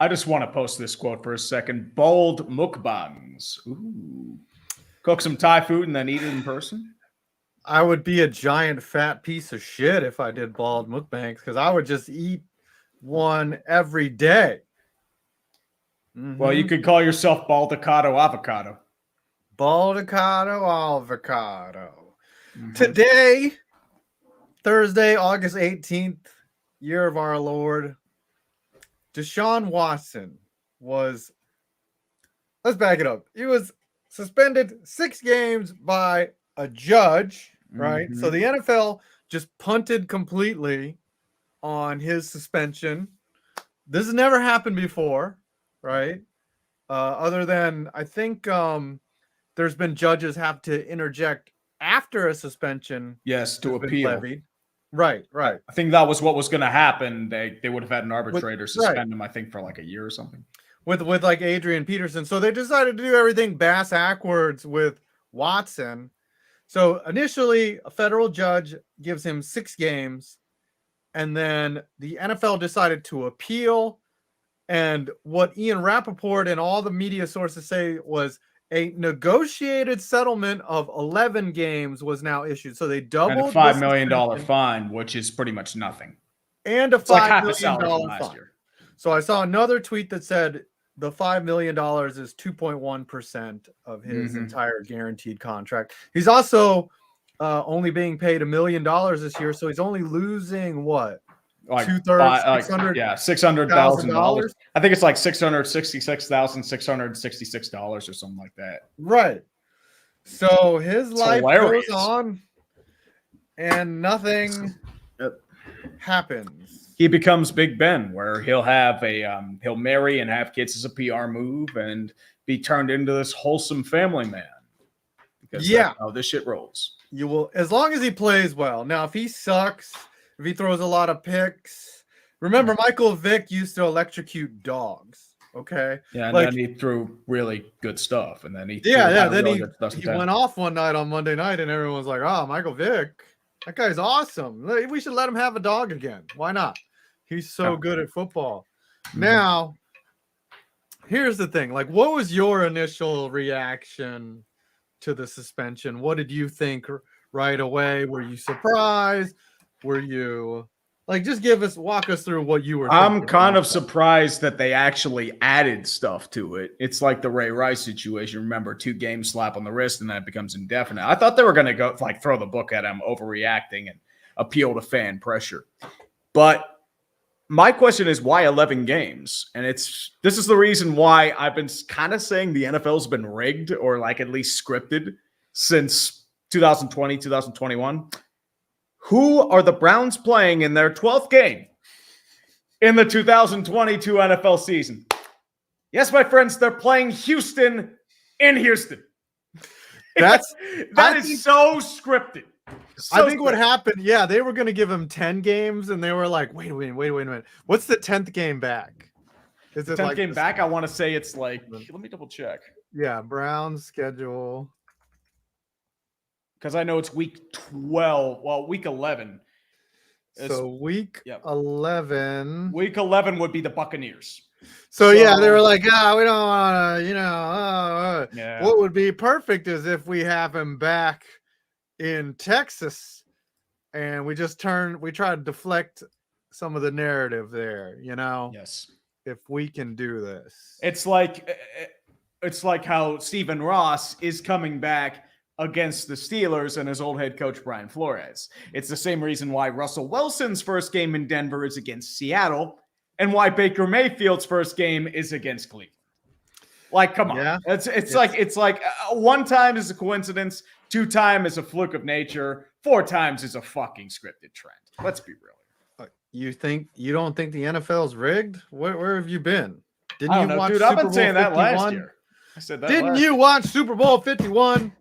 I just want to post this quote for a second. Bald mukbangs. Ooh. Cook some Thai food and then eat it in person? I would be a giant fat piece of shit if I did bald mukbangs because I would just eat one every day. Well, you could call yourself Baldicado Avocado. Baldicado avocado. Today, Thursday, August 18th, year of our Lord, Deshaun Watson was, let's back it up. He was suspended 6 games by a judge, right? So the NFL just punted completely on his suspension. This has never happened before, right? Other than, I think there's been judges have to interject after a suspension. Yes, to appeal. Levied. Right. I think that was what was going to happen. They would have had an arbitrator suspend him, I think, for like a year or something. With like Adrian Peterson. So they decided to do everything backwards with Watson. So initially, a federal judge gives him 6 games, and then the NFL decided to appeal. And what Ian Rappaport and all the media sources say was a negotiated settlement of 11 games was now issued. So they doubled and a $5 million fine, which is pretty much nothing. And a $5 million fine. So I saw another tweet that said the $5 million is 2.1% of his entire guaranteed contract. He's also only being paid $1 million this year, so he's only losing what? Like 2/3, $600,000. I think it's like $666,666 or something like that. Right. So his life goes on, and nothing happens. He becomes Big Ben, where he'll have he'll marry and have kids as a PR move, and be turned into this wholesome family man. Because that's how this shit rolls. You will, as long as he plays well. Now, if he sucks. If he throws a lot of picks, remember Michael Vick used to electrocute dogs. Okay. Yeah, and then he threw really good stuff, and then he then he went off one night on Monday night, and everyone was like, "Oh, Michael Vick, that guy's awesome. We should let him have a dog again. Why not? He's so good at football." Now, here's the thing: like, what was your initial reaction to the suspension? What did you think right away? Were you surprised? Were you like, just walk us through what you were thinking? I'm kind of surprised that they actually added stuff to it. It's like the Ray Rice situation. Remember, 2 games slap on the wrist, and then it becomes indefinite. I thought they were going to go like throw the book at him, overreacting and appeal to fan pressure. But my question is, why 11 games? And this is the reason why I've been kind of saying the NFL's been rigged, or like at least scripted, since 2020, 2021. Who are the Browns playing in their 12th game in the 2022 NFL season? Yes, my friends, they're playing Houston in Houston. That is so scripted. I think what happened, they were going to give him 10 games, and they were like, wait a minute. What's the 10th game back? Is it 10th game back? I want to say it's like, let me double check. Yeah, Browns schedule. Because I know it's week 12. Well, week 11. So week 11. Week 11 would be the Buccaneers. So they were like, we don't want to, What would be perfect is if we have him back in Texas, and we try to deflect some of the narrative there, Yes. If we can do this. It's like how Stephen Ross is coming back against the Steelers and his old head coach, Brian Flores. It's the same reason why Russell Wilson's first game in Denver is against Seattle, and why Baker Mayfield's first game is against Cleveland. Like, come on. Yeah. It's like 1 time is a coincidence, 2 times is a fluke of nature, 4 times is a fucking scripted trend. Let's be real. You don't think the NFL's rigged? Where have you been? Didn't you watch Super Bowl 51? I've been saying that last year. I said that. Didn't you watch Super Bowl 51?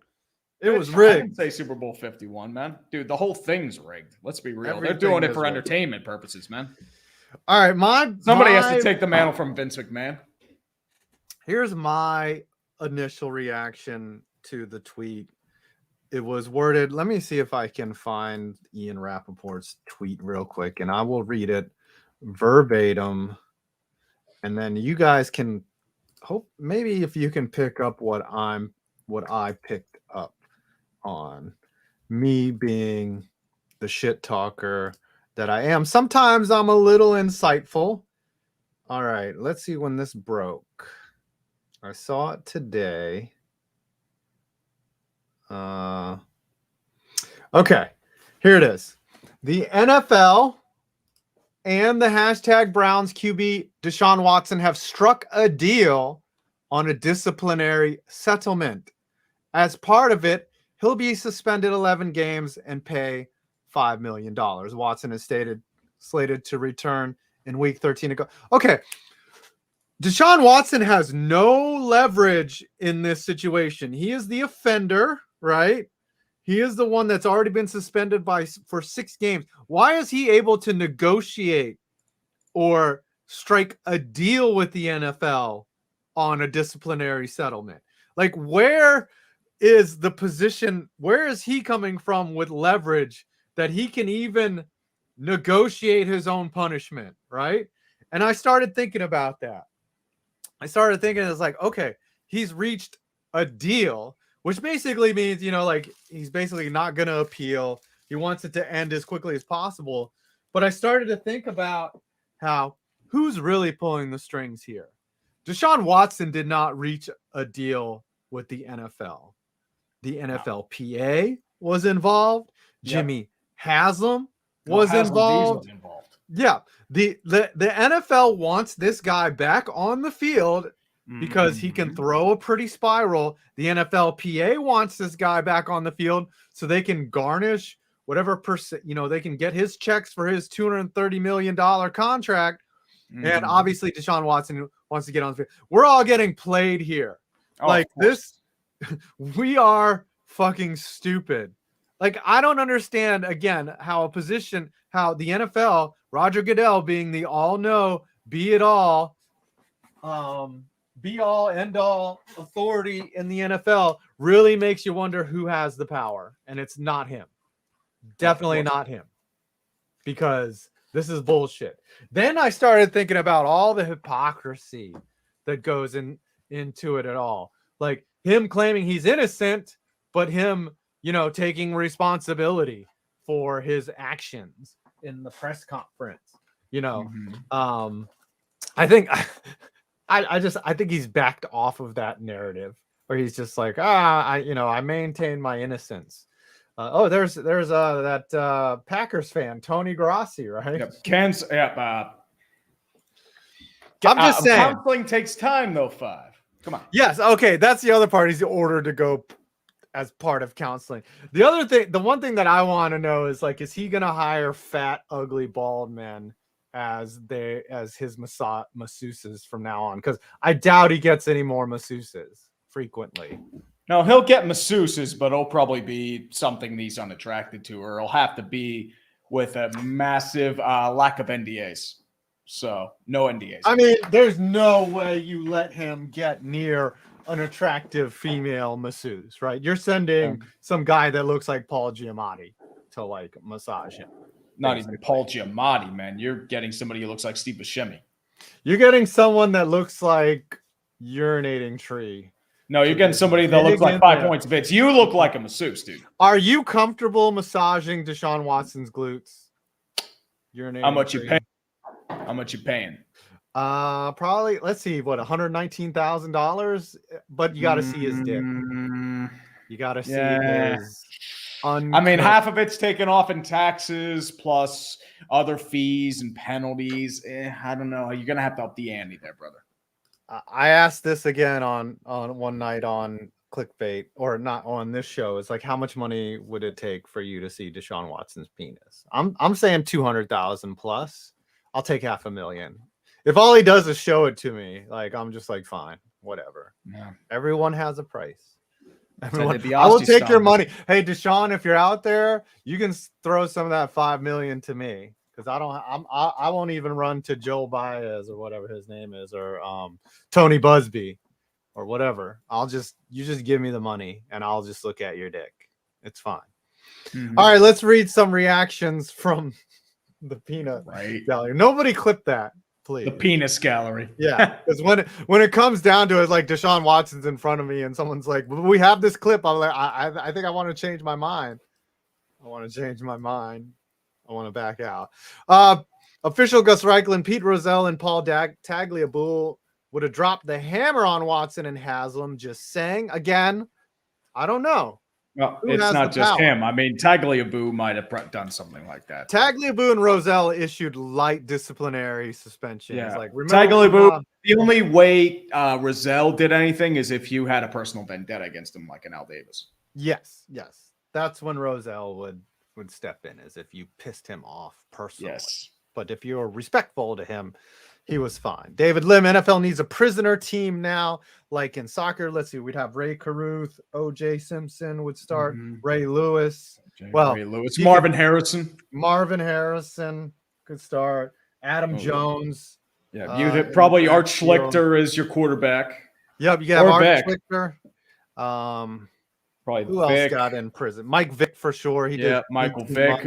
It was rigged. I didn't say Super Bowl 51, man. Dude, the whole thing's rigged. Let's be real. They're doing it for entertainment purposes, man. All right, somebody has to take the mantle from Vince McMahon. Here's my initial reaction to the tweet. It was worded. Let me see if I can find Ian Rappaport's tweet real quick, and I will read it verbatim. and then you guys can hope maybe if you can pick up what I picked up on, me being the shit talker that I am. Sometimes I'm a little insightful. All right, let's see when this broke. I saw it today. Okay, here it is. The NFL and the hashtag Browns QB Deshaun Watson have struck a deal on a disciplinary settlement. As part of it, he'll be suspended 11 games and pay $5 million. Watson is slated to return in week 13 ago. Okay. Deshaun Watson has no leverage in this situation. He is the offender, right? He is the one that's already been suspended for 6 games. Why is he able to negotiate or strike a deal with the NFL on a disciplinary settlement? Like, where is the position? Where is he coming from with leverage that he can even negotiate his own punishment, right? And I started thinking about that. It's like, okay, he's reached a deal, which basically means, like, he's basically not going to appeal. He wants it to end as quickly as possible. But I started to think about who's really pulling the strings here. Deshaun Watson did not reach a deal with the NFL. The NFLPA was involved. Yep. Jimmy Haslam was involved. Yeah. The NFL wants this guy back on the field because he can throw a pretty spiral. The NFLPA wants this guy back on the field so they can garnish whatever percent, they can get his checks for his $230 million contract. And obviously Deshaun Watson wants to get on the field. We're all getting played here. We are fucking stupid. Like, I don't understand, again, how the NFL, Roger Goodell being the all-know, be-it-all, be-all, end-all authority in the NFL really makes you wonder who has the power. And it's not him. Definitely not him. Because this is bullshit. Then I started thinking about all the hypocrisy that goes into it at all. Like, him claiming he's innocent, but him, taking responsibility for his actions in the press conference. I think I think he's backed off of that narrative where he's just like, I maintain my innocence. There's that Packers fan, Tony Grossi, right? Yep. I'm just saying. Counseling takes time, though, 5. Come on. Yes. Okay. That's the other part. He's ordered to go as part of counseling. The one thing that I want to know is, like, is he going to hire fat, ugly, bald men as his masseuses from now on? Because I doubt he gets any more masseuses frequently. No, he'll get masseuses, but it'll probably be something he's unattracted to, or it'll have to be with a massive lack of NDAs. So no NDAs. I mean, there's no way you let him get near an attractive female masseuse, right? You're sending some guy that looks like Paul Giamatti to, like, massage him. Not even Paul Giamatti, man. You're getting somebody who looks like Steve Buscemi. You're getting someone that looks like urinating tree. No, you're getting somebody that looks like 5 points of it. You look like a masseuse, dude. Are you comfortable massaging Deshaun Watson's glutes? How much you paying? How much you paying? Probably, let's see, what, $119,000? But you got to see his dick. You got to see his. I mean, half of it's taken off in taxes plus other fees and penalties. I don't know. You're gonna have to up the ante there, brother. I asked this again on one night on Clickbait, or not on this show. It's like, how much money would it take for you to see Deshaun Watson's penis? I'm saying 200,000 plus. I'll take $500,000. If all he does is show it to me, like, I'm just like, fine, whatever. Yeah. Everyone has a price. I will take your money. Hey, Deshaun, if you're out there, you can throw some of that $5 million to me, because I won't even run to Joe Baez or whatever his name is, or Tony Busby or whatever. You just give me the money and I'll just look at your dick. It's fine. Mm-hmm. All right, let's read some reactions from the peanut gallery. Nobody clip that, please. The penis gallery. Yeah, because when it comes down to it, like Deshaun Watson's in front of me, and someone's like, "We have this clip." I'm like, I think I want to change my mind. I want to back out. Official Gus Reichlin, Pete Rozelle, and Paul Tagliabue would have dropped the hammer on Watson and Haslam. Just saying. Again, I don't know. Well, it's not just him. I mean, Tagliabue might have done something like that. Tagliabue and Rozelle issued light disciplinary suspensions. Yeah. Like, Tagliabue, the only way Rozelle did anything is if you had a personal vendetta against him, like an Al Davis. Yes. That's when Rozelle would step in, as if you pissed him off personally. Yes. But if you're respectful to him, he was fine. David Lim, NFL needs a prisoner team now, like in soccer. Let's see, we'd have Ray Caruth, O.J. Simpson would start, Ray Lewis. Ray Lewis. Marvin Harrison could start. Adam Jones. Yeah, you'd probably Art Schlichter as your quarterback. Yep, you got Art Schlichter. Probably who else got in prison? Mike Vick for sure. He did. Michael Vick.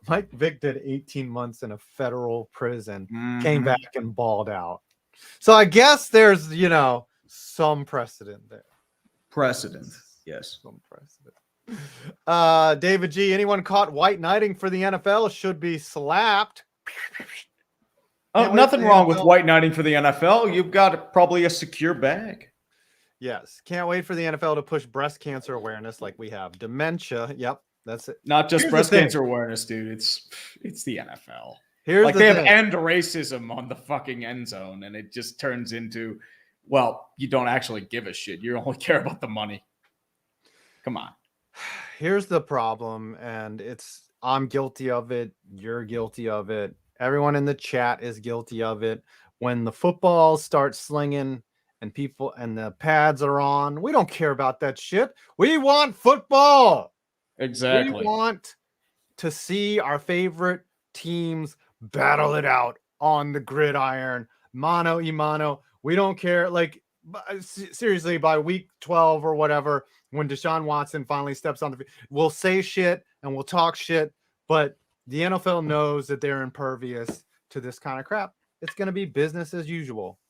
Mike Vick did 18 months in a federal prison. Came back and balled out. So I guess there's some precedent there. Yes. Some precedent. David G. Anyone caught white knighting for the NFL should be slapped. Nothing wrong with white knighting for the NFL. You've got probably a secure bag. Yes. Can't wait for the NFL to push breast cancer awareness like we have. Dementia. Yep. That's it. Not just breast cancer awareness, dude. It's the NFL. They have end racism on the fucking end zone, and it just turns into, well, you don't actually give a shit. You only care about the money. Come on. Here's the problem, and I'm guilty of it. You're guilty of it. Everyone in the chat is guilty of it. When the football starts slinging and the pads are on, we don't care about that shit. We want football. Exactly. We want to see our favorite teams battle it out on the gridiron, mano a mano. We don't care. Like, seriously, by week 12 or whatever, when Deshaun Watson finally steps on the field, we'll say shit and we'll talk shit, but the NFL knows that they're impervious to this kind of crap. It's going to be business as usual.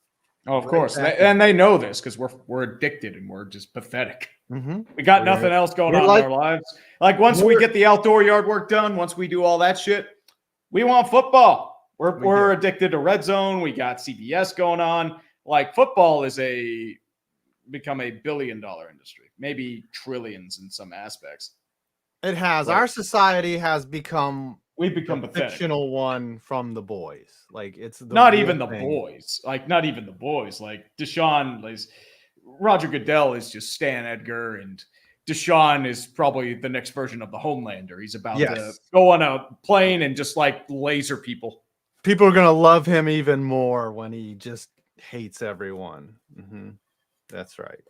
Oh, of course. And they know this because we're addicted and we're just pathetic. We got nothing else going on in our lives. Like, once we get the outdoor yard work done, once we do all that shit, we want football. We're addicted to Red Zone. We got CBS going on. Like, football is become a billion-dollar industry, maybe trillions in some aspects. It has. Our society has become pathetic. Fictional one from the boys. Like, it's not even the boys. Like, not even the boys. Like, Deshaun, Roger Goodell is just Stan Edgar, and Deshaun is probably the next version of the Homelander. He's about to go on a plane and just laser people. People are gonna love him even more when he just hates everyone. That's right.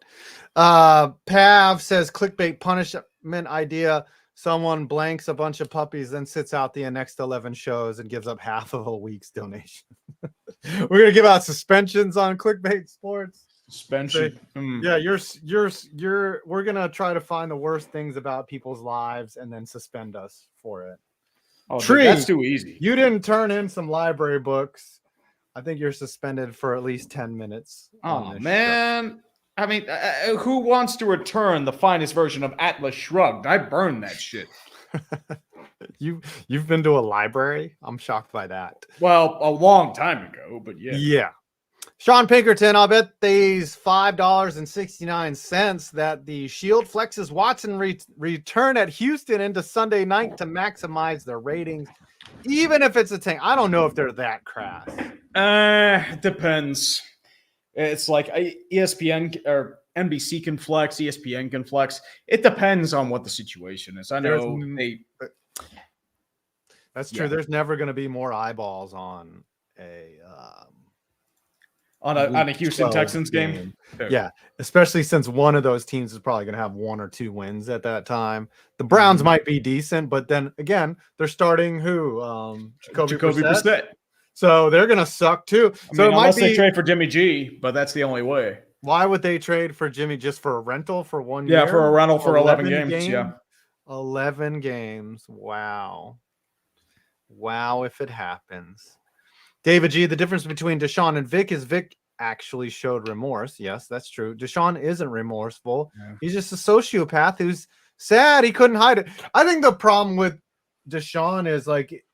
Pav says clickbait punishment idea. Someone blanks a bunch of puppies, then sits out the next 11 shows and gives up half of a week's donation. We're going to give out suspensions on clickbait sports. Suspension. Yeah, we're going to try to find the worst things about people's lives and then suspend us for it. Oh, Tree, that's too easy. You didn't turn in some library books. I think you're suspended for at least 10 minutes. Oh, man. Show. I mean, who wants to return the finest version of Atlas Shrugged? I burned that shit. You've been to a library? I'm shocked by that. Well, a long time ago, but yeah. Yeah. Sean Pinkerton, I'll bet these $5.69 that the Shield flexes Watson return at Houston into Sunday night to maximize their ratings, even if it's a tank. I don't know if they're that crass. Depends. It's like ESPN or NBC can flex, ESPN can flex. It depends on what the situation is. I know that's true. There's never going to be more eyeballs on a Houston Texans game. Yeah, especially since one of those teams is probably going to have 1 or 2 wins at that time. The Browns might be decent, but then again, they're starting who? Jacoby Brissett. So they're going to suck too. Unless they trade for Jimmy G, but that's the only way. Why would they trade for Jimmy just for a rental for 1 year? Yeah, for a rental for 11 games. Yeah. 11 games. Wow. Wow, if it happens. David G, the difference between Deshaun and Vic is Vic actually showed remorse. Yes, that's true. Deshaun isn't remorseful. Yeah. He's just a sociopath who's sad. He couldn't hide it. I think the problem with Deshaun is like,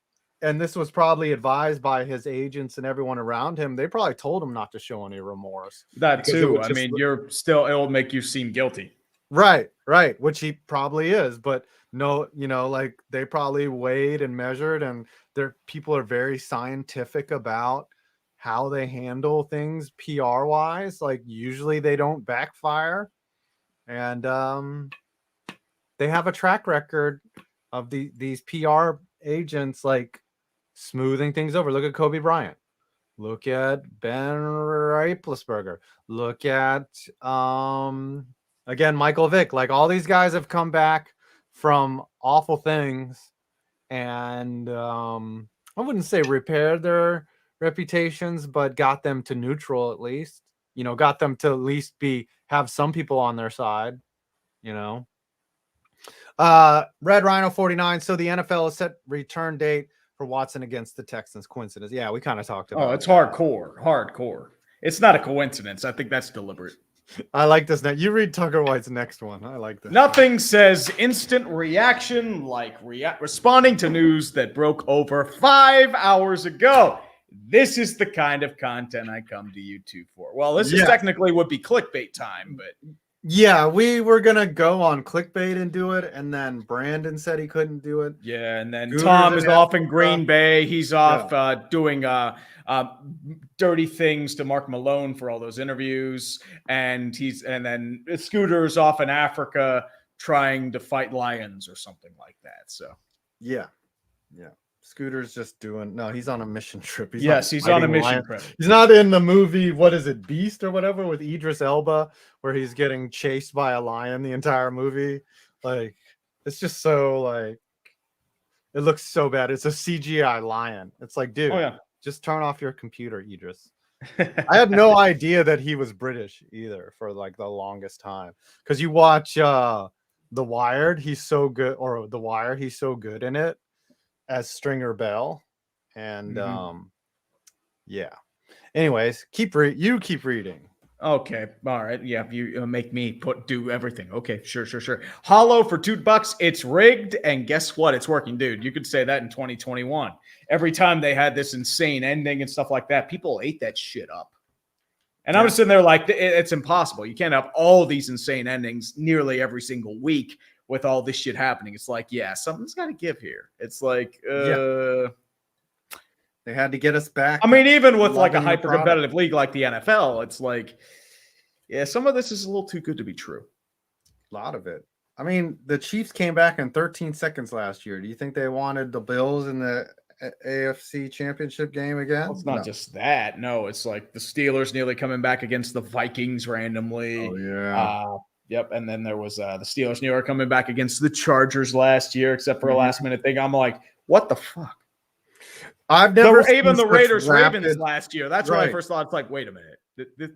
and this was probably advised by his agents and everyone around him. They probably told him not to show any remorse. That too. I mean, it'll make you seem guilty. Right, which he probably is, but no, like they probably weighed and measured, and people are very scientific about how they handle things PR wise. Like usually they don't backfire, and they have a track record of these PR agents like smoothing things over. Look at Kobe Bryant. Look at Ben Roethlisberger. Look at again, Michael Vick. Like all these guys have come back from awful things and I wouldn't say repaired their reputations, but got them to neutral at least. Got them to at least have some people on their side. Red Rhino 49. So the NFL has set return date for Watson against the Texans. Coincidence? Yeah, we kind of talked about. Oh, it's hardcore. It's not a coincidence. I think that's deliberate. I like this. Now you read Tucker White's next one. I like this. Nothing says instant reaction like responding to news that broke over 5 hours ago. This is the kind of content I come to YouTube for. Well, this is technically would be clickbait time, but yeah, we were gonna go on clickbait and do it, and then Brandon said he couldn't do it. Yeah, and then Tom is off in Green Bay. He's off doing dirty things to Mark Malone for all those interviews, and then Scooter's off in Africa trying to fight lions or something like that. So yeah. Scooter's just he's on a mission trip. He's on a mission trip. He's not in the movie, what is it, Beast or whatever, with Idris Elba, where he's getting chased by a lion the entire movie. Like, it's just so, like, it looks so bad. It's a CGI lion. It's like, dude, just turn off your computer, Idris. I had no idea that he was British either for, like, the longest time. Because you watch The Wired, he's so good, or The Wire, he's so good in it as Stringer Bell, and anyways, keep reading. Okay, all right, you make me do everything. Okay, sure. Hollow for $2. It's rigged, and guess what? It's working, dude. You could say that in 2021. Every time they had this insane ending and stuff like that, people ate that shit up. And I'm just sitting there like, it's impossible. You can't have all these insane endings nearly every single week with all this shit happening. It's like, something's got to give here. It's like, they had to get us back. I mean, even with like a hyper competitive league like the NFL, it's like, some of this is a little too good to be true. A lot of it. I mean, the Chiefs came back in 13 seconds last year. Do you think they wanted the Bills in the AFC Championship game again? Well, it's not just that. No, it's like the Steelers nearly coming back against the Vikings randomly. Oh, yeah. Yep, and then there was the Steelers New York coming back against the Chargers last year, except for a last-minute thing. I'm like, what the fuck? I've never even the Raiders Ravens last year. That's when I first thought, it's like, wait a minute,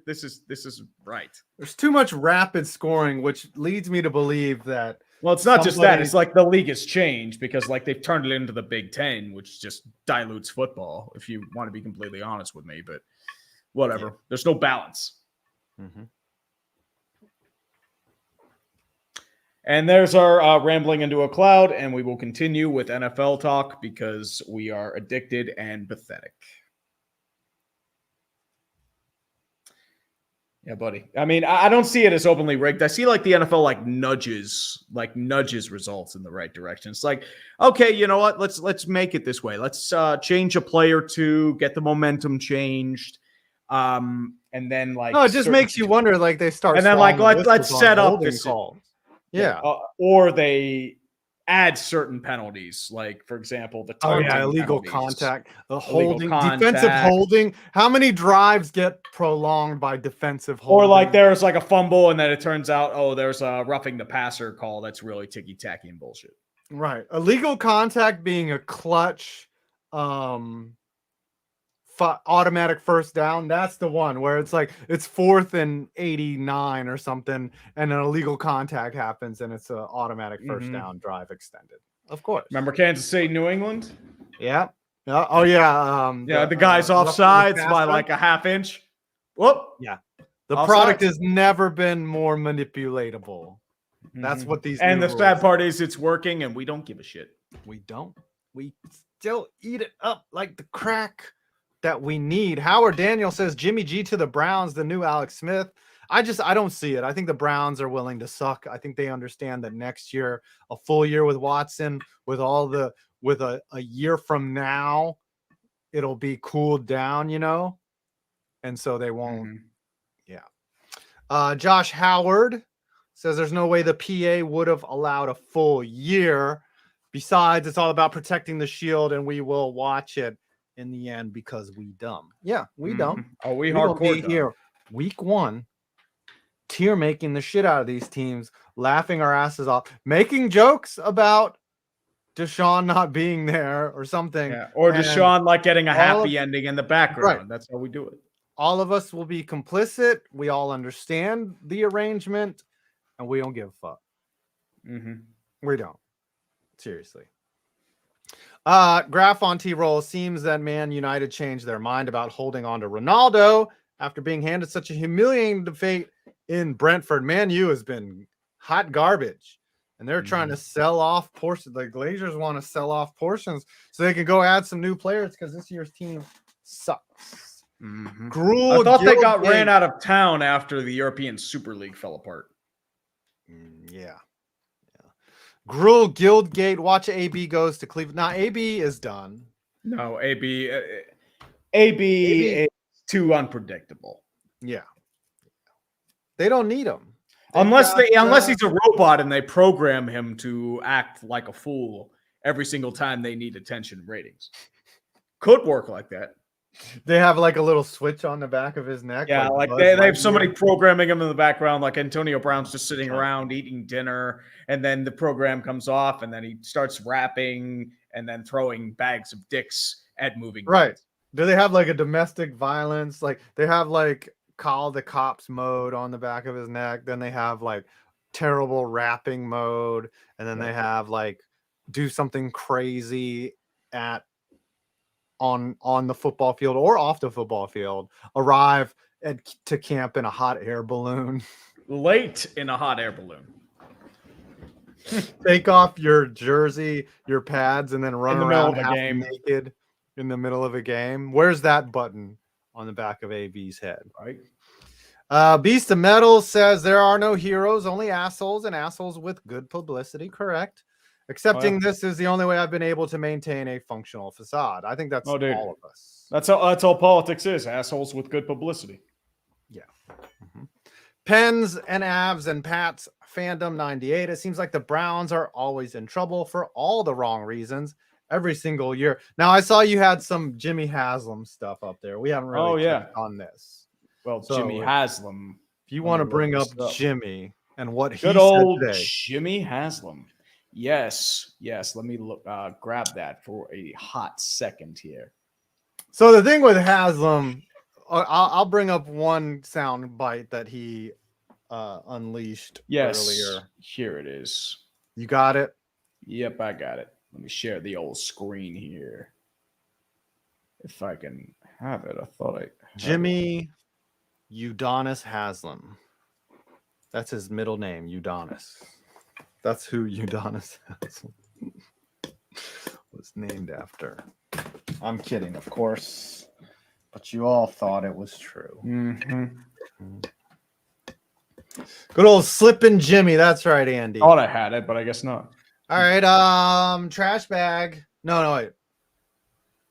this is right. There's too much rapid scoring, which leads me to believe that. Well, it's not just that; it's like the league has changed because like they've turned it into the Big Ten, which just dilutes football. If you want to be completely honest with me, but whatever. There's no balance. Mm-hmm. And there's our rambling into a cloud, and we will continue with NFL talk because we are addicted and pathetic. Yeah, buddy. I mean, I don't see it as openly rigged. I see like the NFL nudges results in the right direction. It's like, okay, you know what? Let's make it this way. Let's change a play or two, get the momentum changed. And then it just makes you wonder. Like they start, and then let's set up this calls. Or they add certain penalties, like for example, the illegal contact, the holding, defensive holding. How many drives get prolonged by defensive holding? Or like there's like a fumble, and then it turns out, there's a roughing the passer call that's really ticky tacky and bullshit. Right, illegal contact being a clutch, automatic first down. That's the one where it's like it's 4th and 89 or something, and an illegal contact happens, and it's an automatic first down drive extended. Of course. Remember Kansas City, New England? Yeah. Oh yeah. Yeah, the guy's left-footed offsides by passer. like a half inch. Whoop. Yeah. The Offsides. product has never been more manipulatable. That's what these And new the sad rules. part is it's working and we don't give a shit. We don't. We still eat it up like the crack that we need. Howard Daniel says Jimmy G to the Browns, the new Alex Smith. I don't see it. I think the Browns are willing to suck. I think they understand that next year, a full year with Watson, with a year from now, it'll be cooled down, and so they won't. Yeah. Josh Howard says there's no way the PA would have allowed a full year. Besides, it's all about protecting the shield, and we will watch it in the end because we dumb. Yeah, we dumb. Oh, we will hardcore be dumb. here week 1, tear making the shit out of these teams, laughing our asses off, making jokes about Deshaun not being there or something. Yeah. Or Deshaun like getting a happy ending in the background. Right. That's how we do it. All of us will be complicit. We all understand the arrangement, and we don't give a fuck. We don't. Seriously. Graph on T-Roll seems that Man United changed their mind about holding on to Ronaldo after being handed such a humiliating defeat in Brentford. Man U has been hot garbage, and they're trying to sell off portions. The Glazers want to sell off portions so they can go add some new players because this year's team sucks. Gruel, I thought they got ran out of town after the European Super League fell apart. Yeah. Gruel Guildgate, watch AB goes to Cleveland. Now AB is done. No, AB is too unpredictable. Yeah. They don't need him. Unless he's a robot and they program him to act like a fool every single time they need attention ratings. Could work like that. They have like a little switch on the back of his neck. Yeah, like they have somebody programming him in the background, like Antonio Brown's just sitting around eating dinner, and then the program comes off, and then he starts rapping and then throwing bags of dicks at moving. Right. Do they have like a domestic violence? Like they have like call the cops mode on the back of his neck. Then they have like terrible rapping mode. And then they have like do something crazy on the football field or off the football field, arrive to camp in a hot air balloon. Late in a hot air balloon. Take off your jersey, your pads, and then run around half naked in the middle of a game. Where's that button on the back of AB's head? Right. Beast of Metal says there are no heroes, only assholes, and assholes with good publicity. Correct. Accepting this is the only way I've been able to maintain a functional facade. I think that's all of us. That's all politics is. Assholes with good publicity. Yeah. Pens and Avs and Pats fandom 98. It seems like the Browns are always in trouble for all the wrong reasons every single year. Now I saw you had some Jimmy Haslam stuff up there. We haven't really on this. Well, so, Jimmy Haslam. If you want to bring up Jimmy and what he good old said today. Jimmy Haslam. Yes. Let me look. Grab that for a hot second here. So the thing with Haslam, I'll bring up one sound bite that he unleashed earlier. Here it is. You got it? Yep, I got it. Let me share the old screen here. If I can have it. I thought Jimmy Udonis Haslam. That's his middle name, Udonis. That's who Udonis Haslam was named after. I'm kidding, of course. But you all thought it was true. Good old Slippin' Jimmy. That's right, Andy. Thought I had it, but I guess not. All right. Trash bag. No, wait.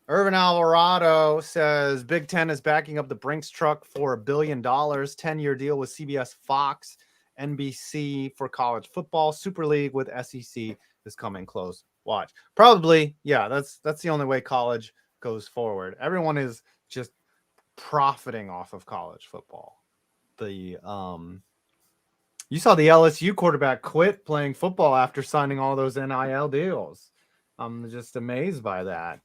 Irvin Alvarado says Big Ten is backing up the Brinks truck for $1 billion. 10-year deal with CBS, Fox, NBC for college football. Super League with SEC is coming close. Watch. Probably, yeah, that's the only way college goes forward. Everyone is just profiting off of college football. You saw the LSU quarterback quit playing football after signing all those NIL deals. I'm just amazed by that.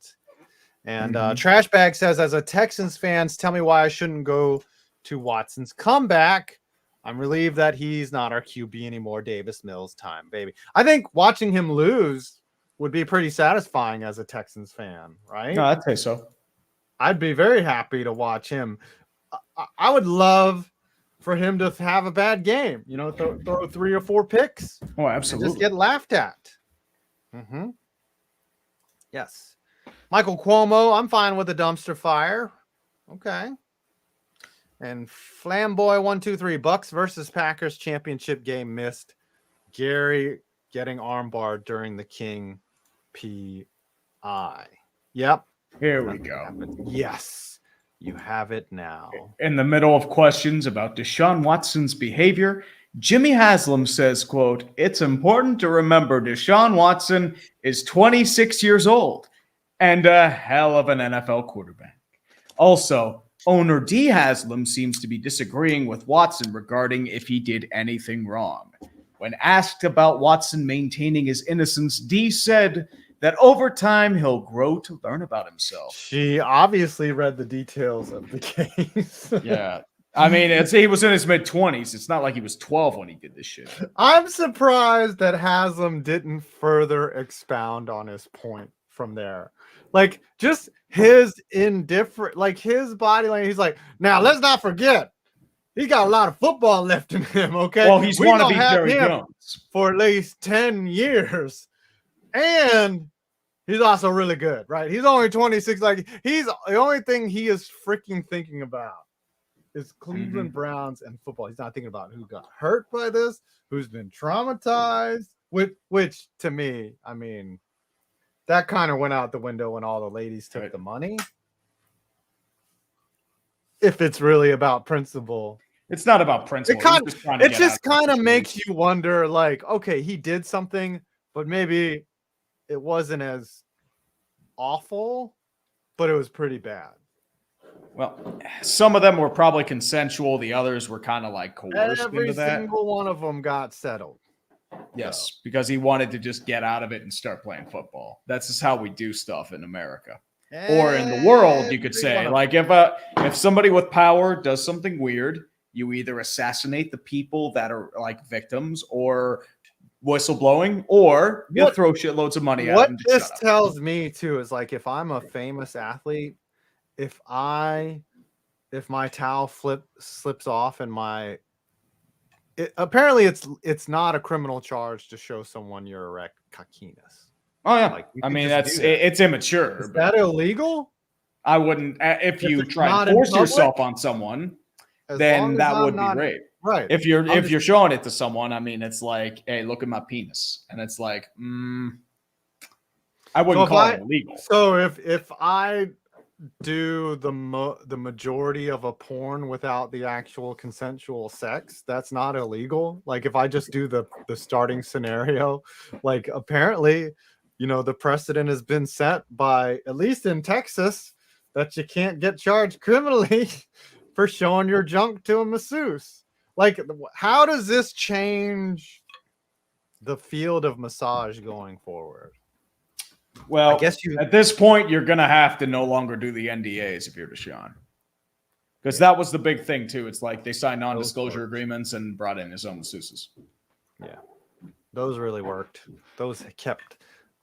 And Trash Bag says, as a Texans fan, tell me why I shouldn't go to Watson's comeback. I'm relieved that he's not our QB anymore. Davis Mills time, baby. I think watching him lose would be pretty satisfying as a Texans fan, right? No, I'd say so. I'd be very happy to watch him. I would love for him to have a bad game, throw 3 or 4 picks. Oh, absolutely. Just get laughed at. Mm-hmm. Yes. Michael Cuomo, I'm fine with a dumpster fire. Okay. And Flamboy123, Bucks versus Packers championship game missed. Gary getting armbarred during the King PI. Yep. Here we go. Yes. You have it now. In the middle of questions about Deshaun Watson's behavior, Jimmy Haslam says, quote, "It's important to remember Deshaun Watson is 26 years old and a hell of an NFL quarterback." Also, owner D. Haslam seems to be disagreeing with Watson regarding if he did anything wrong. When asked about Watson maintaining his innocence, D said that over time he'll grow to learn about himself. She obviously read the details of the case. Yeah. I mean, he was in his mid-20s. It's not like he was 12 when he did this shit. I'm surprised that Haslam didn't further expound on his point from there. Like, just his indifferent, like his body language. He's like, now let's not forget, he got a lot of football left in him, okay? Well, he's want to be Jerry Jones for at least 10 years. And he's also really good, right? He's only 26. Like, he's the only thing he is freaking thinking about is Cleveland Browns and football. He's not thinking about who got hurt by this, who's been traumatized, which to me, I mean, that kind of went out the window when all the ladies took the money. If it's really about principle. It's not about principle. It just kind of makes you wonder, like, okay, he did something, but maybe it wasn't as awful, but it was pretty bad. Well, some of them were probably consensual. The others were kind of like coerced into that. Every single one of them got settled. Yes, because he wanted to just get out of it and start playing football. That's just how we do stuff in America. Or in the world, you could say. Like, if somebody with power does something weird, you either assassinate the people that are like victims or whistleblowing, or you throw shitloads of money at them. What this tells me too is, like, if I'm a famous athlete, if my towel slips off and apparently it's not a criminal charge to show someone your erect cockiness. Oh yeah, like, I mean it's immature. Is that illegal? I wouldn't. If you try and force yourself on someone, then that would be rape. Right. If you're showing it to someone, I mean, it's like, hey, look at my penis, and it's like, I wouldn't call it illegal. So if I do the majority of a porn without the actual consensual sex, that's not illegal. Like, if I just do the starting scenario, like, apparently, the precedent has been set by, at least in Texas, that you can't get charged criminally for showing your junk to a masseuse. Like, how does this change the field of massage going forward? Well, I guess at this point, you're going to have to no longer do the NDAs if you're Deshaun. Because that was the big thing, too. It's like they signed non-disclosure agreements and brought in his own masseuses. Yeah. Those really worked. Those kept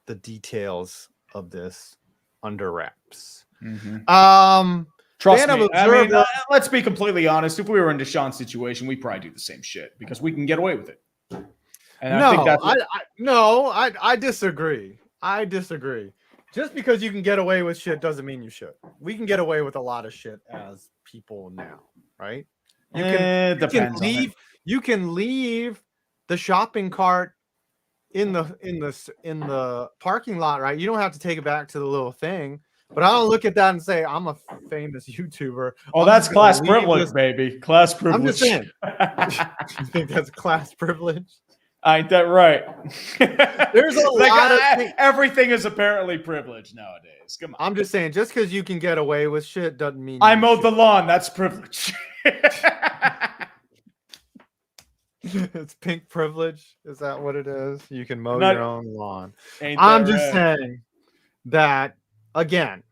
the details of this under wraps. Trust me. I mean, let's be completely honest. If we were in Deshaun's situation, we'd probably do the same shit because we can get away with it. And I think that's I disagree. I disagree. Just because you can get away with shit doesn't mean you should. We can get away with a lot of shit as people now, right? You can leave the shopping cart in the parking lot, right? You don't have to take it back to the little thing. But I don't look at that and say, I'm a famous YouTuber. Oh, that's class privilege, baby. Class privilege. I'm just saying. You think that's class privilege? Ain't that right? There's a lot of everything is apparently privilege nowadays. Come on. I'm just saying, just because you can get away with shit doesn't mean I mowed the lawn. That's privilege. It's pink privilege. Is that what it is? You can mow your own lawn. I'm just saying that, again,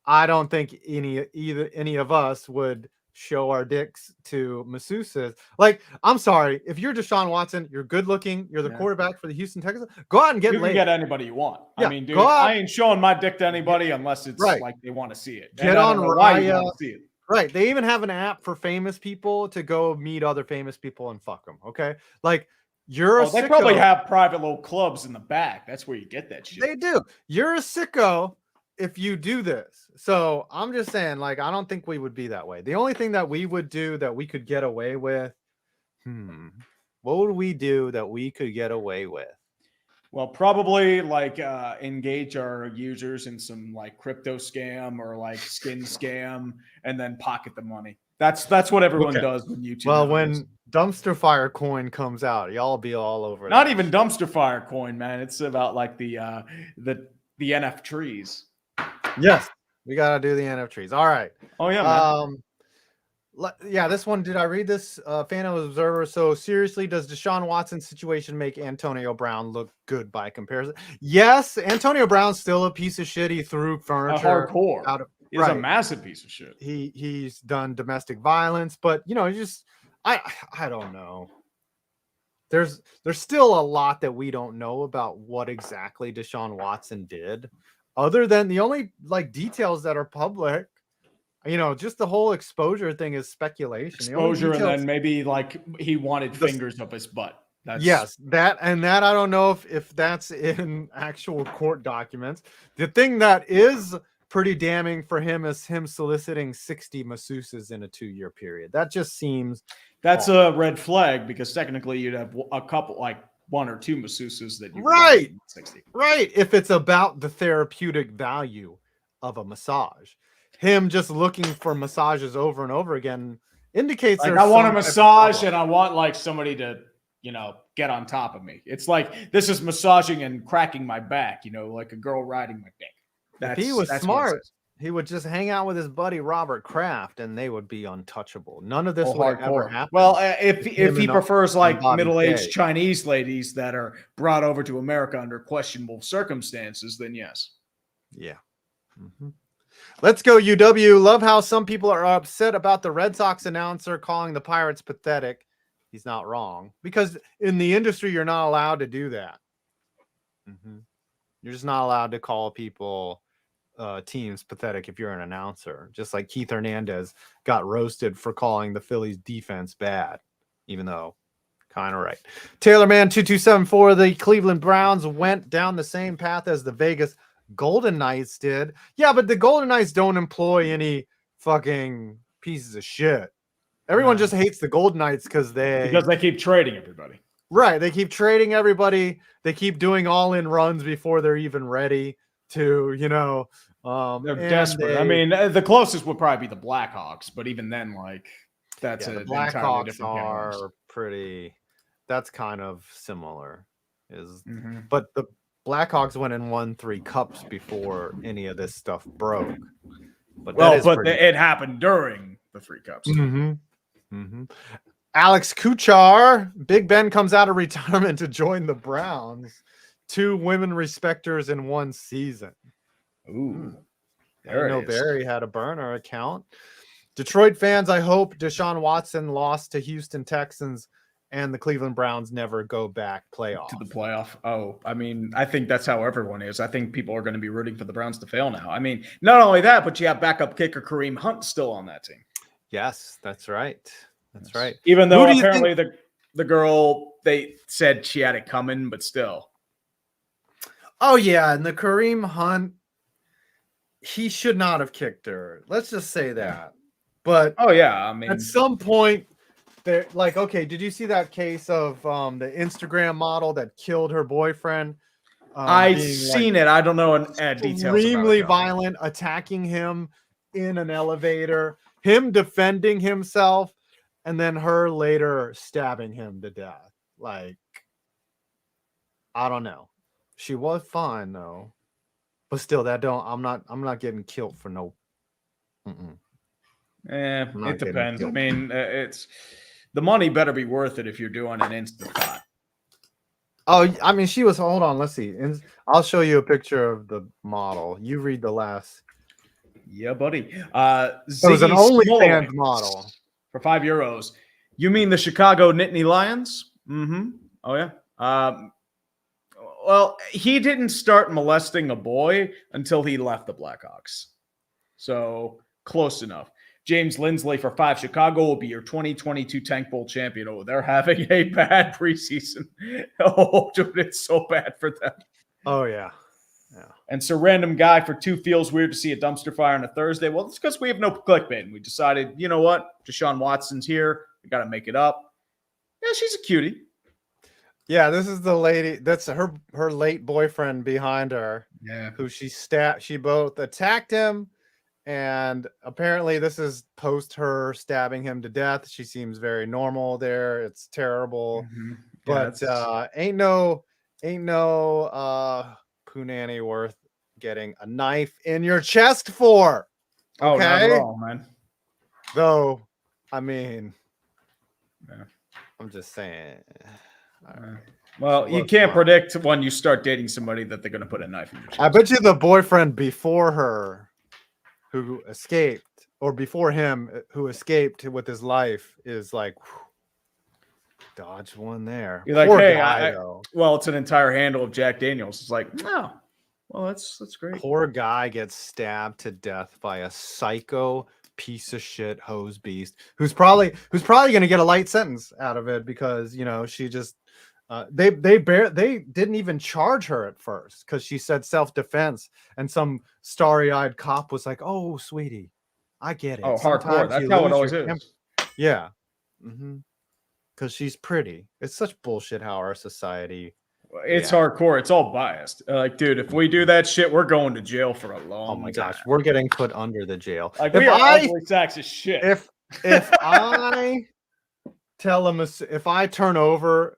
I don't think any of us would show our dicks to masseuses. Like, I'm sorry, if you're Deshaun Watson, you're good looking, you're the quarterback for the Houston Texans, go out and get You can laid. get anybody you want. Yeah, I mean, dude, go out. I ain't showing my dick to anybody unless it's Right. like they want to see it. Get And I on don't know why you Raya. want to see it. Right. They even have an app for famous people to go meet other famous people and fuck them. Okay. Like, you're a sicko. They probably have private little clubs in the back. That's where you get that shit. They do. You're a sicko if you do this. So I'm just saying, like, I don't think we would be that way. The only thing that we would do that we could get away with, what would we do that we could get away with? Well, probably like engage our users in some like crypto scam or like skin scam and then pocket the money. That's what everyone does when YouTube. Well, when Dumpster Fire coin comes out, y'all be all over it. Not even Dumpster Fire coin, man. It's about like the NF trees. Yes, we gotta do the NF trees. All right. Oh yeah, man. Yeah, this one, did I read this? Phantom Observer. So seriously, does Deshaun Watson's situation make Antonio Brown look good by comparison? Yes, Antonio Brown's still a piece of shit. He threw furniture hardcore. He's a massive piece of shit. He's done domestic violence, but you know, I don't know. There's still a lot that we don't know about what exactly Deshaun Watson did, other than the only like details that are public. You know, just the whole exposure thing is speculation. Exposure, and then maybe like he wanted fingers up his butt. That I don't know if that's in actual court documents. The thing that is pretty damning for him is him soliciting 60 masseuses in a 2-year period. That just seems a red flag, because technically you'd have a couple, like 1 or 2 masseuses that you right 60. Right, if it's about the therapeutic value of a massage. Him just looking for massages over and over again indicates like I want a massage and I want like somebody to, you know, get on top of me. It's like this is massaging and cracking my back, you know, like a girl riding my dick. If he was smart, he would just hang out with his buddy Robert Kraft and they would be untouchable. None of this would ever happen. Well, if he prefers like middle-aged Chinese ladies that are brought over to America under questionable circumstances, then yes. Yeah. Mm-hmm. Let's go, UW. Love how some people are upset about the Red Sox announcer calling the Pirates pathetic. He's not wrong, because in the industry, you're not allowed to do that. You're just not allowed to call people, teams pathetic if you're an announcer. Just like Keith Hernandez got roasted for calling the Phillies defense bad, even though kind of right. Taylor Man 2274, the Cleveland Browns went down the same path as the Vegas Golden Knights did. Yeah, but the Golden Knights don't employ any fucking pieces of shit. Everyone just hates the Golden Knights because they keep trading everybody. Right. They keep trading everybody. They keep doing all-in runs before they're even ready to, you know. They're desperate. I mean, the closest would probably be the Blackhawks, but even then, like, that's the Blackhawks are pretty. That's kind of similar. But the Blackhawks went and won 3 cups before any of this stuff broke. But it happened during the 3 cups. Alex Kuchar, Big Ben comes out of retirement to join the Browns. 2 women respecters in 1 season. Ooh, Barry had a burner account. Detroit fans, I hope Deshaun Watson lost to Houston Texans and the Cleveland Browns never go back playoff. To the playoff. Oh, I mean, I think that's how everyone is. I think people are going to be rooting for the Browns to fail now. I mean, not only that, but you have backup kicker Kareem Hunt still on that team. Yes, that's right. That's right. Even though apparently the girl, they said she had it coming, but still. Oh, yeah. And the Kareem Hunt, he should not have kicked her. Let's just say that. But oh, yeah. I mean, at some point, they're like, okay, did you see that case of the Instagram model that killed her boyfriend? I've seen it. I don't know details. Extremely violent, attacking him in an elevator, him defending himself, and then her later stabbing him to death. Like, I don't know. She was fine though, but still, I'm not getting killed for no. It depends. I mean, it's. The money better be worth it if you're doing an instant thought. Oh, I mean, she was. Hold on, let's see. I'll show you a picture of the model. You read the last. Yeah, buddy. It was an Ziggy OnlyFans Smolowicz model. for €5. You mean the Chicago Nittany Lions? Mm-hmm. Oh yeah. Well, he didn't start molesting a boy until he left the Blackhawks. So close enough. James Lindsley for $5. Chicago will be your 2022 Tank Bowl champion. Oh, they're having a bad preseason. Oh, dude, it's so bad for them. Oh, yeah. And so random guy for $2 feels weird to see a dumpster fire on a Thursday. Well, it's because we have no clickbait. And we decided, you know what? Deshaun Watson's here. We got to make it up. Yeah, she's a cutie. Yeah, this is the lady. That's her late boyfriend behind her. Yeah. Who she both attacked him, and apparently this is post her stabbing him to death. She seems very normal there. It's terrible. Mm-hmm. But ain't no punani worth getting a knife in your chest for. Okay? Oh, not at all, man. Though, I mean, yeah. I'm just saying. Well, you can't predict when you start dating somebody that they're going to put a knife in your chest. I bet you the boyfriend before her who escaped, or before him who escaped with his life, is like, dodge one there. You're like, hey, well, it's an entire handle of Jack Daniels. It's like, oh, well, that's great. Poor guy gets stabbed to death by a psycho piece of shit hose beast who's probably going to get a light sentence out of it, because she just they didn't even charge her at first because she said self-defense, and some starry-eyed cop was like, "Oh, sweetie, I get it." Oh, hardcore. That's how it always is. Yeah. Because she's pretty. It's such bullshit how our society. It's hardcore. It's all biased. Like, dude, if we do that shit, we're going to jail for a long time. Oh my gosh, we're getting put under the jail. Like, we are ugly sacks of shit. If I if I turn over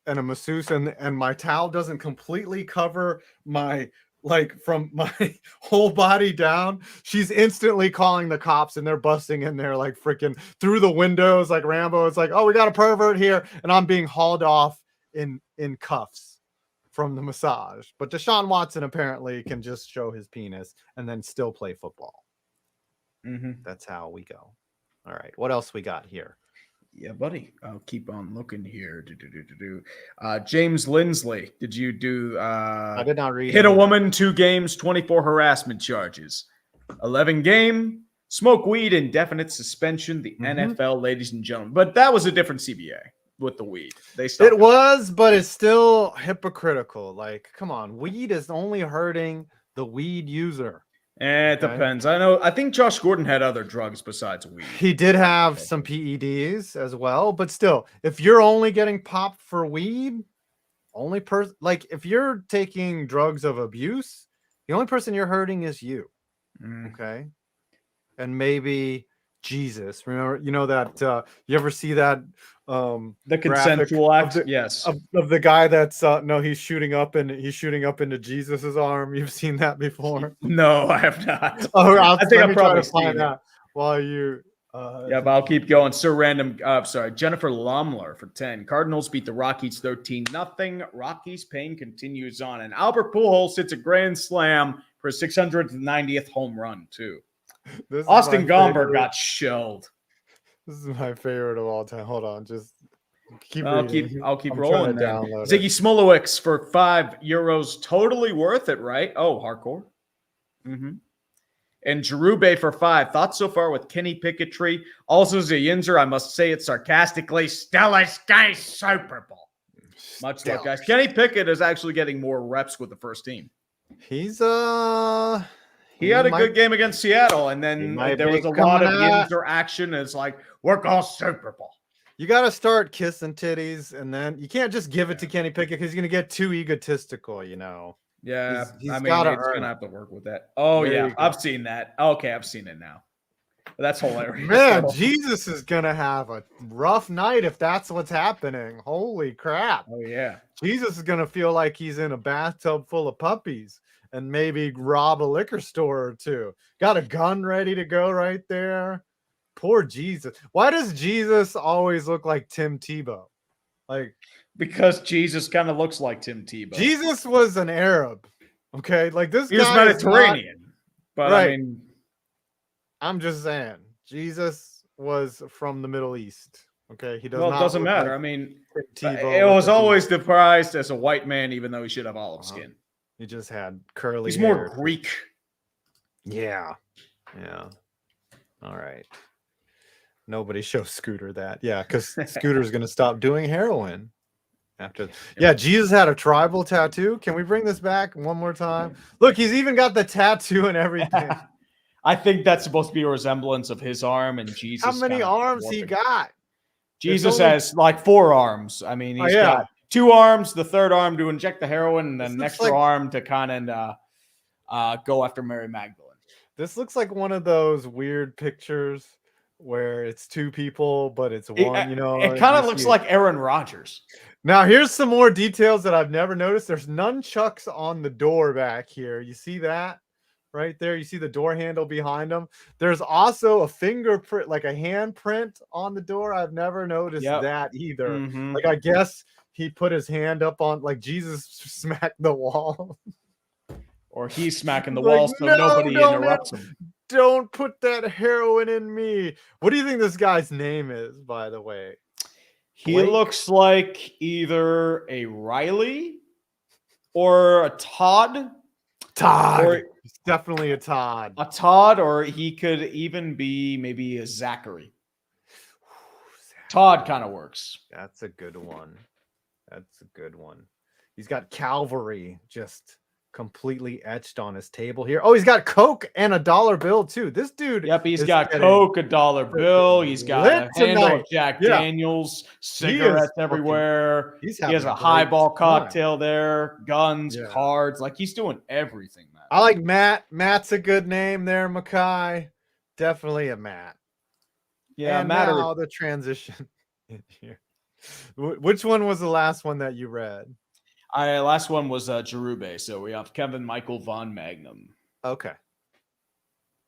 and a masseuse and my towel doesn't completely cover my, like, from my whole body down, she's instantly calling the cops, and they're busting in there like freaking through the windows like Rambo. It's like, oh, we got a pervert here, and I'm being hauled off in cuffs from the massage. But Deshaun Watson apparently can just show his penis and then still play football. That's how we go. All right, what else we got here? Yeah, buddy. I'll keep on looking here. James Lindsley. Did you do? I did not read. Hit a woman, 2 games, 24 harassment charges, 11 game, smoke weed, indefinite suspension. The NFL, ladies and gentlemen. But that was a different CBA with the weed. They stopped. It was, but it's still hypocritical. Like, come on, weed is only hurting the weed user. It depends. I think Josh Gordon had other drugs besides weed. He did have some PEDs as well, but still, if you're only getting popped for weed, if you're taking drugs of abuse, the only person you're hurting is you. Okay. And maybe Jesus. Remember, that you ever see that the consensual act? Yes. Of the guy that's he's shooting up into Jesus's arm. You've seen that before? No, I have not. I think I'm probably find that while you yeah, but I'll keep going. So random. Jennifer Lomler for 10. Cardinals beat the Rockies 13-0. Rockies pain continues on, and Albert Pujols hits a grand slam for his 690th home run too. Austin Gomber got shelled. This is my favorite of all time. Hold on, just keep. I'll keep rolling. Ziggy Smolowicz for €5. Totally worth it, right? Oh, hardcore. And Jerube for 5. Thoughts so far with Kenny Pickett? Also, Zayinzer, I must say it sarcastically, Stella Sky Super Bowl. Much luck, guys. Kenny Pickett is actually getting more reps with the first team. He's He had a good game against Seattle, and then there was a lot of Yinzer action. It's like, we're going Super Bowl. You got to start kissing titties, and then you can't just give it to Kenny Pickett because he's going to get too egotistical, Yeah, he's going to have to work with that. Oh, yeah, I've seen that. Okay, I've seen it now. That's hilarious. Man, Jesus is going to have a rough night if that's what's happening. Holy crap. Oh, yeah. Jesus is going to feel like he's in a bathtub full of puppies and maybe rob a liquor store or two. Got a gun ready to go right there. Poor Jesus. Why does Jesus always look like Tim Tebow? Because Jesus kind of looks like Tim Tebow. Jesus was an Arab. Okay, like this he was guy Mediterranean. But right. I mean, I'm just saying, Jesus was from the Middle East. Okay, he does Well, it not doesn't look matter. like I mean, Tebow it with was the beard. always deprived as a white man, even though he should have olive Uh-huh. skin. He just had curly He's more hair. Greek. Yeah. All right. Nobody shows Scooter that. Yeah, because Scooter's gonna stop doing heroin after. Yeah, Jesus had a tribal tattoo. Can we bring this back one more time? Look, he's even got the tattoo and everything. I think that's supposed to be a resemblance of his arm and Jesus. How many arms he got? Jesus has like 4 arms. I mean, he's got 2 arms, the third arm to inject the heroin, and then an extra arm to kind of go after Mary Magdalene. This looks like one of those weird pictures where it's 2 people, but it's one, It kind of looks like Aaron Rodgers. Now, here's some more details that I've never noticed. There's nunchucks on the door back here. You see that right there? You see the door handle behind them. There's also a fingerprint, like a handprint on the door. I've never noticed that either. Mm-hmm. Like, I guess he put his hand up on, like Jesus smacked the wall. Or he's smacking the wall so nobody interrupts him. Don't put that heroin in me. What do you think this guy's name is, by the way? He looks like either a Riley or a Todd. Todd. He's definitely a Todd. A Todd, or he could even be maybe a Zachary. Todd kind of works. That's a good one. He's got Calvary just completely etched on his table here. Oh, he's got Coke and a dollar bill too. This dude. Yep, he's got Coke, a dollar bill. He's got a handle of Jack Daniels, cigarettes everywhere. He has a highball cocktail there, guns, cards. Like, he's doing everything, man. I like Matt. Matt's a good name there, Mackay. Definitely a Matt. Yeah, and Matt. Now the transition in here. Which one was the last one that you read? Last one was Jerube. So we have Kevin Michael Von Magnum. Okay.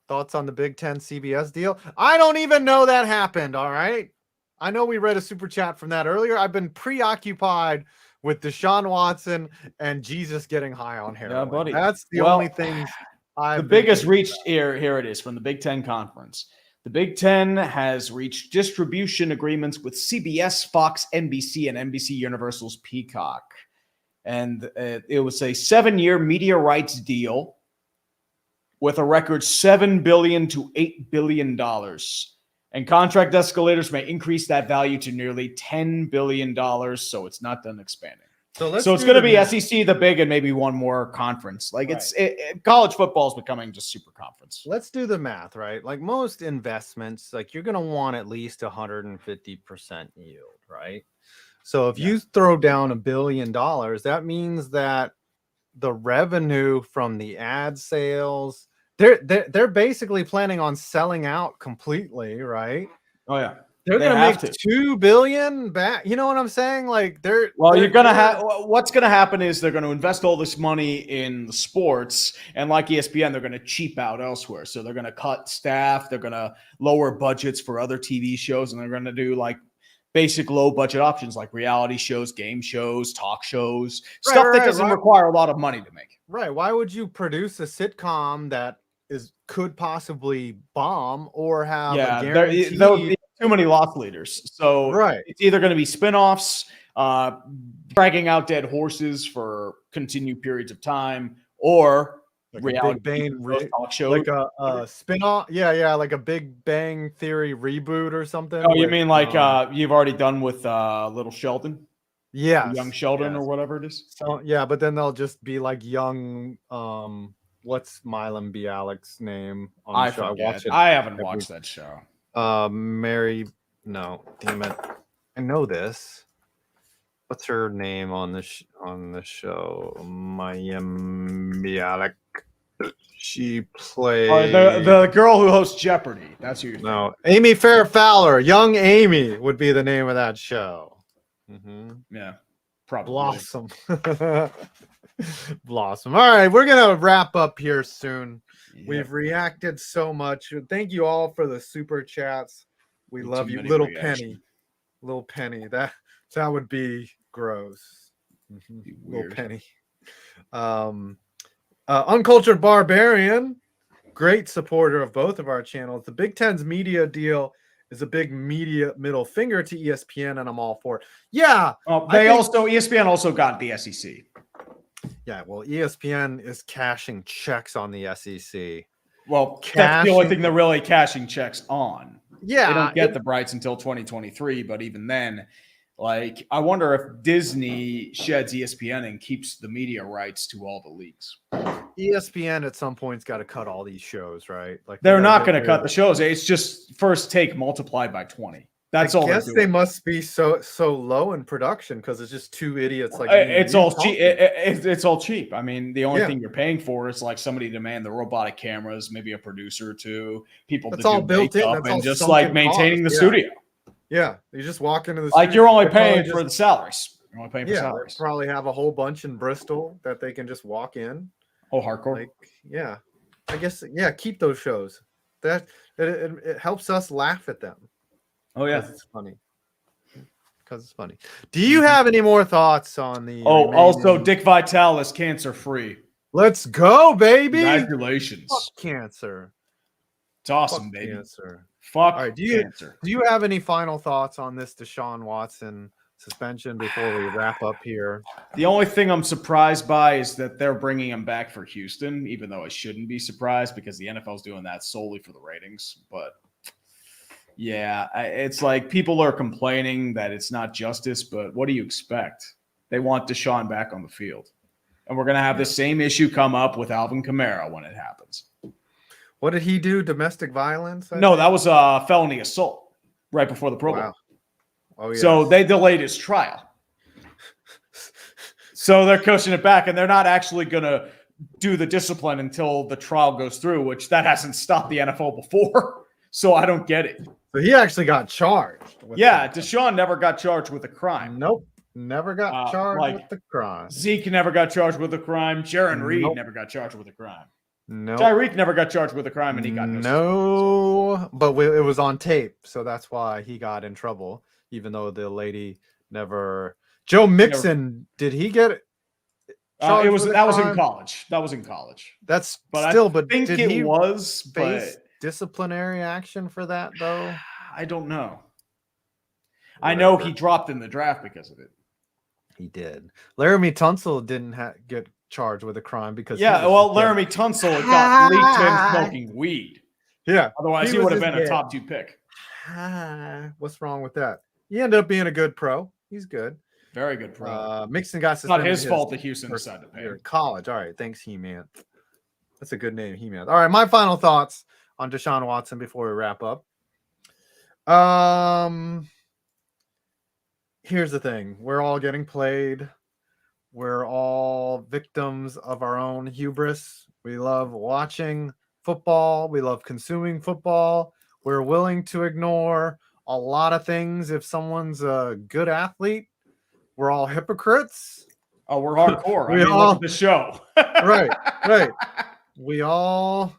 Thoughts on the Big Ten CBS deal? I don't even know that happened. All right. I know we read a super chat from that earlier. I've been preoccupied with Deshaun Watson and Jesus getting high on heroin. Yeah, buddy. That's the only things I've. The biggest reach here it is from the Big Ten Conference. The Big Ten has reached distribution agreements with CBS, Fox, NBC, and NBC Universal's Peacock. And it was a 7-year media rights deal with a record $7 billion to $8 billion. And contract escalators may increase that value to nearly $10 billion. So it's not done expanding. So it's going to be SEC, the big, and maybe one more conference. Like, college football is becoming just super conference. Let's do the math, right? Like most investments, like you're going to want at least 150% yield, right? So if you throw down $1 billion, that means that the revenue from the ad sales, they're basically planning on selling out completely, right? Oh yeah, they're gonna make $2 billion back. You know what I'm saying? Like you're gonna have. What's gonna happen is they're gonna invest all this money in the sports, and like ESPN, they're gonna cheap out elsewhere. So they're gonna cut staff, they're gonna lower budgets for other TV shows, and they're gonna do like basic low budget options like reality shows, game shows, talk shows, stuff that doesn't require a lot of money to make. Right. Why would you produce a sitcom that could possibly bomb or have a guaranteed... there would be too many loss leaders. So it's either going to be spinoffs, dragging out dead horses for continued periods of time, or like reality Big Bang talk show, like a spin-off. Yeah, like a Big Bang Theory reboot or something. Oh, you mean like you've already done with Little Sheldon? Yeah, Young Sheldon or whatever it is. So yeah, but then they'll just be like young. What's Milam Bialik's name on the show? I haven't watched that show. Mary. No, damn it. I know this. What's her name on the show? Mayim Bialik. She played the girl who hosts Jeopardy. That's who you're thinking. No, Amy Farrah Fowler. Young Amy would be the name of that show. Mm-hmm. Yeah, probably. Blossom. Blossom. All right, we're gonna wrap up here soon. Yep. We've reacted so much. Thank you all for the super chats. We love you, Little Penny. Little Penny. That would be gross. Little Penny. Uncultured Barbarian. great supporter of both of our channels. The Big Ten's media deal is a big media middle finger to ESPN, and I'm all for it. Yeah. ESPN also got the SEC. Yeah, well, ESPN is cashing checks on the SEC. Well, that's the only thing they're really cashing checks on. Yeah. They don't get the rights until 2023, but even then, like, I wonder if Disney sheds ESPN and keeps the media rights to all the leagues. ESPN at some point's got to cut all these shows, right? Like they're not going to cut the shows. It's just first take multiplied by 20. That's all. I guess they must be so low in production because it's just two idiots. Like it's all cheap. It's all cheap. I mean, the only thing you're paying for is like somebody to man the robotic cameras, maybe a producer or two, people that's to all do built in, and all just like maintaining the studio. Yeah, you just walk into the like you're only paying for the salaries. You're only paying for salaries. Probably have a whole bunch in Bristol that they can just walk in. Oh, hardcore. Like, yeah, I guess keep those shows. That it helps us laugh at them. Oh yeah, it's funny. Because it's funny. Do you have any more thoughts on the? Also, Dick Vitale is cancer free. Let's go, baby! Congratulations. Fuck cancer. It's awesome, baby. Cancer. Fuck. All right, do you have any final thoughts on this Deshaun Watson suspension before we wrap up here? The only thing I'm surprised by is that they're bringing him back for Houston, even though I shouldn't be surprised because the NFL's doing that solely for the ratings. But yeah, it's like people are complaining that it's not justice, but what do you expect? They want Deshaun back on the field. And we're going to have the same issue come up with Alvin Kamara when it happens. What did he do? Domestic violence? No, that was a felony assault right before the Pro Bowl. Wow. Oh, yeah. So they delayed his trial. So they're pushing it back, and they're not actually going to do the discipline until the trial goes through, which that hasn't stopped the NFL before. So I don't get it. So he actually got charged. Deshaun never got charged with a crime. Nope. Never got charged with the crime. Zeke never got charged with a crime. Jaron Reed never got charged with a crime. No. Tyreek never got charged with a crime, and he got but it was on tape, so that's why he got in trouble. Even though the lady never. Joe Mixon, did he get it? That was in college. That was in college. That's but still, I but think did it was face disciplinary action for that though? I don't know. Whatever. I know he dropped in the draft because of it. He did. Laramie Tunsil didn't get charged with a crime because Laramie Tunsil got leaked to him smoking weed. Yeah, otherwise he would have been a top 2 pick. What's wrong with that? He ended up being a good pro. He's good. Very good pro. Mixon got suspended. Not his fault that Houston decided to pay him. College. All right. Thanks, He-Man. That's a good name, He-Man. All right. My final thoughts on Deshaun Watson before we wrap up. Here's the thing. We're all getting played. We're all victims of our own hubris. We love watching football. We love consuming football. We're willing to ignore a lot of things if someone's a good athlete. We're all hypocrites. Oh, we're hardcore. Look at the show. right. We all,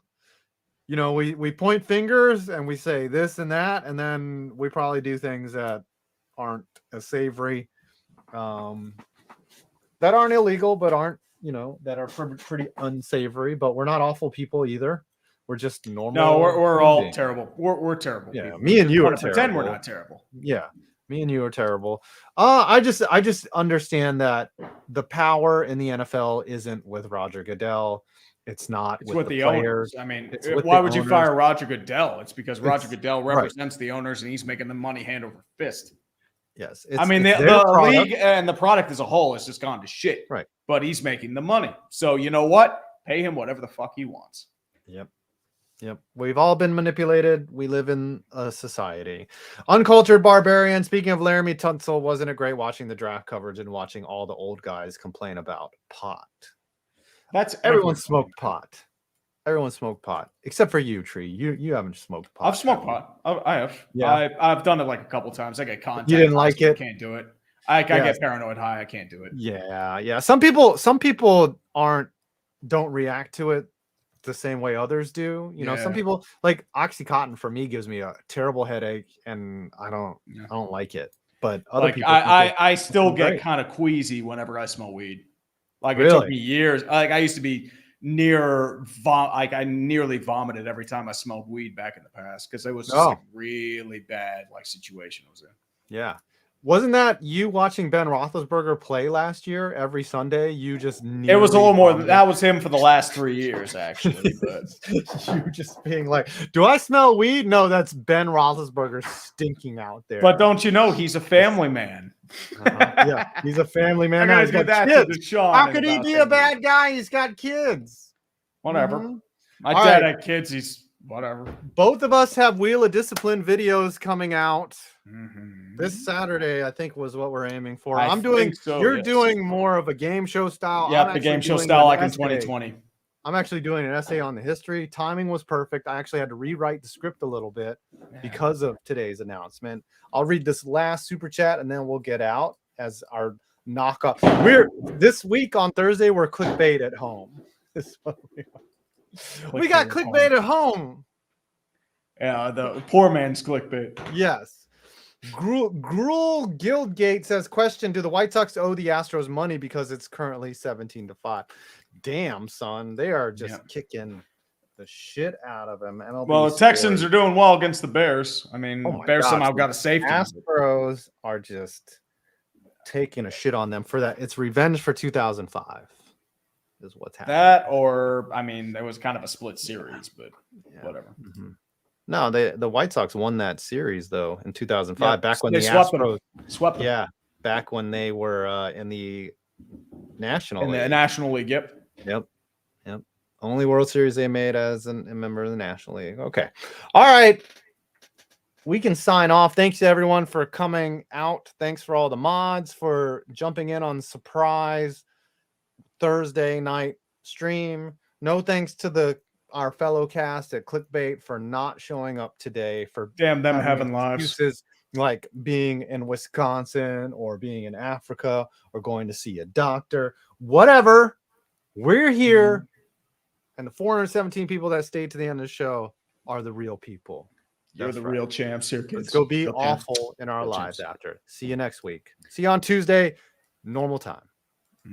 we point fingers and we say this and that, and then we probably do things that aren't as savory, that aren't illegal, but aren't, that are pretty unsavory. But we're not awful people either. We're just normal. No, we're all terrible. We're terrible. Yeah, people. Me and you are terrible. Pretend we're not terrible. Yeah, me and you are terrible. I just understand that the power in the NFL isn't with Roger Goodell. It's not with the players. Owners. I mean, why would you fire Roger Goodell? It's because Roger Goodell represents the owners and he's making the money hand over fist. Yes. The league and the product as a whole has just gone to shit. Right. But he's making the money. So you know what? Pay him whatever the fuck he wants. Yep. We've all been manipulated. We live in a society. Uncultured barbarian. Speaking of Laramie Tunsil, wasn't it great watching the draft coverage and watching all the old guys complain about pot? Everyone smoked pot. Everyone smoked pot except for you, Tree. You haven't smoked pot. I've smoked pot. I have. Yeah, I've done it like a couple times. I get contact. You didn't like it? Can't do it. I get paranoid high. I can't do it. Yeah. Some people don't react to it the same way others do. Some people like OxyContin for me gives me a terrible headache, and I don't like it. But other people, I still get kind of queasy whenever I smell weed. Like it took me years. Like I used to be I nearly vomited every time I smoked weed back in the past because it was just like really bad like situation I was in. Yeah. Wasn't that you watching Ben Roethlisberger play last year every Sunday? You just it was a little more than that was him for the last 3 years, actually. But you just being like, do I smell weed? No, that's Ben Roethlisberger stinking out there. But don't you know he's a family man? Yeah, he's a family man. Now he's got kids. How could he be a bad guy? He's got kids. Whatever. My dad had kids. He's whatever. Both of us have Wheel of Discipline videos coming out this Saturday. I think was what we're aiming for. You're doing more of a game show style. Yeah, the game show style like in 2020. I'm actually doing an essay on the history. Timing was perfect. I actually had to rewrite the script a little bit because of today's announcement. I'll read this last super chat and then we'll get out as our knockoff. This week on Thursday, we're clickbait at home. We got clickbait at home. Yeah, the poor man's clickbait. Yes. Gruel Guildgate says, question, do the White Sox owe the Astros money because it's currently 17-5? Damn, son. They are just kicking the shit out of him. Well, the Texans are doing well against the Bears. I mean, Bears somehow got a safety. Astros are just taking a shit on them for that. It's revenge for 2005 is what's happening. That there was kind of a split series, but whatever. No, the White Sox won that series though in 2005, back when the Astros swept them. Yeah, back when they were in the National League. The National League. Yep. Only World Series they made as a member of the National League. Okay. All right. We can sign off. Thanks to everyone for coming out. Thanks for all the mods for jumping in on surprise Thursday night stream. No thanks to our fellow cast at Clickbait for not showing up today, for damn them having lives like being in Wisconsin or being in Africa or going to see a doctor, whatever. We're here, and the 417 people that stayed to the end of the show are the real people. You're the real champs here, kids. Let's go be awful in our lives after. See you next week. See you on Tuesday, normal time. Bye.